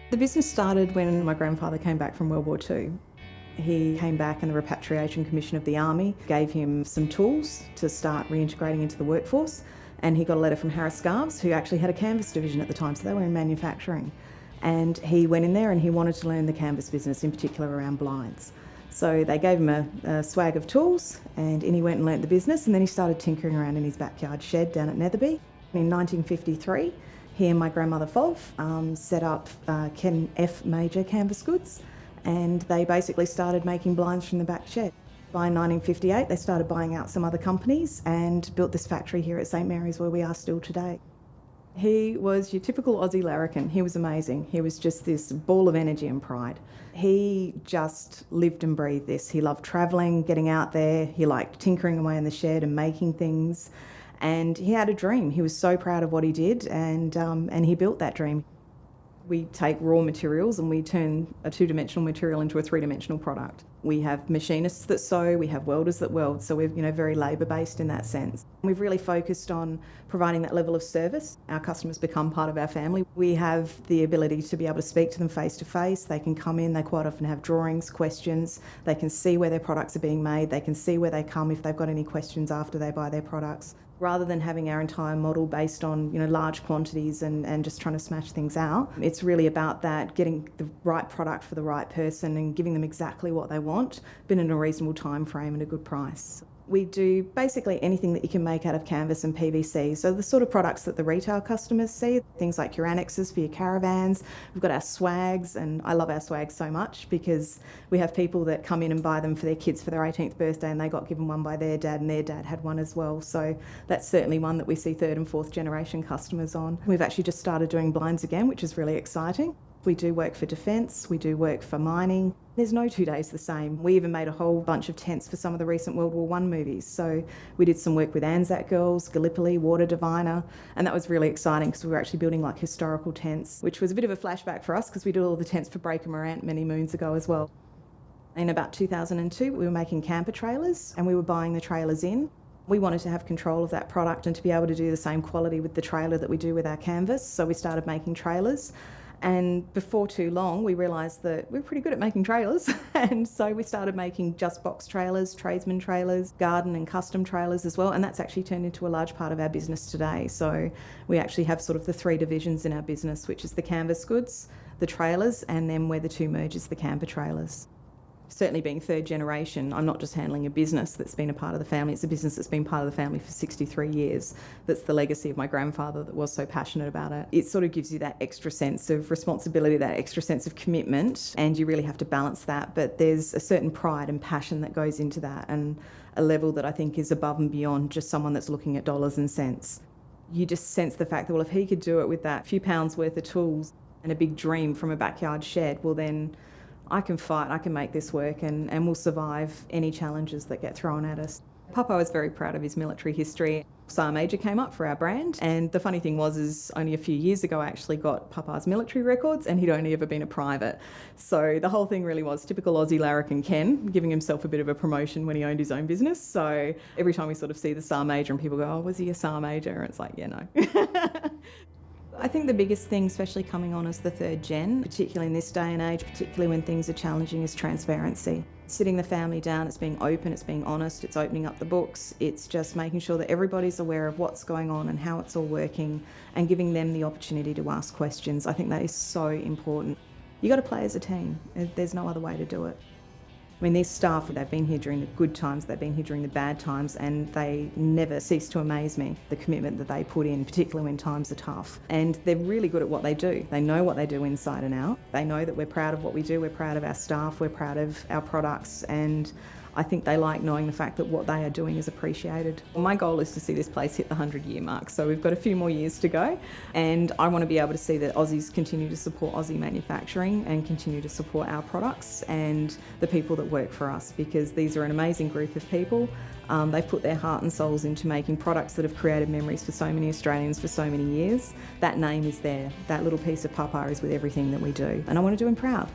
The business started when my grandfather came back from World War II. He came back and the Repatriation Commission of the Army gave him some tools to start reintegrating into the workforce, and he got a letter from Harris Scarves, who actually had a canvas division at the time, so they were in manufacturing. And he went in there and he wanted to learn the canvas business, in particular around blinds. So they gave him a swag of tools, and in he went and learnt the business, and then he started tinkering around in his backyard shed down at Netherby. In 1953, he and my grandmother Fov set up Ken F Major Canvas Goods, and they basically started making blinds from the back shed. By 1958, they started buying out some other companies and built this factory here at St Mary's, where we are still today. He was your typical Aussie larrikin. He was amazing. He was just this ball of energy and pride. He just lived and breathed this. He loved travelling, getting out there. He liked tinkering away in the shed and making things. And he had a dream. He was so proud of what he did, and he built that dream. We take raw materials and we turn a two-dimensional material into a three-dimensional product. We have machinists that sew, we have welders that weld, so we're very labour-based in that sense. We've really focused on providing that level of service. Our customers become part of our family. We have the ability to be able to speak to them face-to-face. They can come in, they quite often have drawings, questions, they can see where their products are being made, they can see where they come if they've got any questions after they buy their products. Rather than having our entire model based on large quantities and just trying to smash things out, it's really about that, getting the right product for the right person and giving them exactly what they want, but in a reasonable time frame and a good price. We do basically anything that you can make out of canvas and PVC. So the sort of products that the retail customers see, things like your annexes for your caravans. We've got our swags, and I love our swags so much because we have people that come in and buy them for their kids for their 18th birthday, and they got given one by their dad, and their dad had one as well. So that's certainly one that we see third and fourth generation customers on. We've actually just started doing blinds again, which is really exciting. We do work for defence, we do work for mining. There's no 2 days the same. We even made a whole bunch of tents for some of the recent World War I movies. So we did some work with Anzac Girls, Gallipoli, Water Diviner, and that was really exciting because we were actually building like historical tents, which was a bit of a flashback for us because we did all the tents for Breaker Morant many moons ago as well. In about 2002, we were making camper trailers and we were buying the trailers in. We wanted to have control of that product and to be able to do the same quality with the trailer that we do with our canvas, so we started making trailers. And before too long, we realised that we're pretty good at making trailers. And so we started making just box trailers, tradesman trailers, garden and custom trailers as well. And that's actually turned into a large part of our business today. So we actually have sort of the three divisions in our business, which is the canvas goods, the trailers, and then where the two merge is the camper trailers. Certainly being third generation, I'm not just handling a business that's been a part of the family, it's a business that's been part of the family for 63 years. That's the legacy of my grandfather that was so passionate about it. It sort of gives you that extra sense of responsibility, that extra sense of commitment, and you really have to balance that. But there's a certain pride and passion that goes into that, and a level that I think is above and beyond just someone that's looking at dollars and cents. You just sense the fact that, well, if he could do it with that few pounds worth of tools and a big dream from a backyard shed, well then I can fight, I can make this work, and we'll survive any challenges that get thrown at us. Papa was very proud of his military history. Sergeant Major came up for our brand, and the funny thing was only a few years ago I actually got Papa's military records, and he'd only ever been a private. So the whole thing really was typical Aussie larrikin Ken, giving himself a bit of a promotion when he owned his own business. So every time we sort of see the Sergeant Major and people go, oh, was he a Sergeant Major? And it's like, yeah, no. I think the biggest thing, especially coming on as the third gen, particularly in this day and age, particularly when things are challenging, is transparency. Sitting the family down, it's being open, it's being honest, it's opening up the books, it's just making sure that everybody's aware of what's going on and how it's all working, and giving them the opportunity to ask questions. I think that is so important. You've got to play as a team. There's no other way to do it. I mean, these staff, they've been here during the good times, they've been here during the bad times, and they never cease to amaze me, the commitment that they put in, particularly when times are tough. And they're really good at what they do. They know what they do inside and out. They know that we're proud of what we do, we're proud of our staff, we're proud of our products, and I think they like knowing the fact that what they are doing is appreciated. My goal is to see this place hit the 100-year mark, so we've got a few more years to go, and I want to be able to see that Aussies continue to support Aussie manufacturing and continue to support our products and the people that work for us, because these are an amazing group of people. They've put their heart and souls into making products that have created memories for so many Australians for so many years. That name is there. That little piece of Papa is with everything that we do, and I want to do him proud.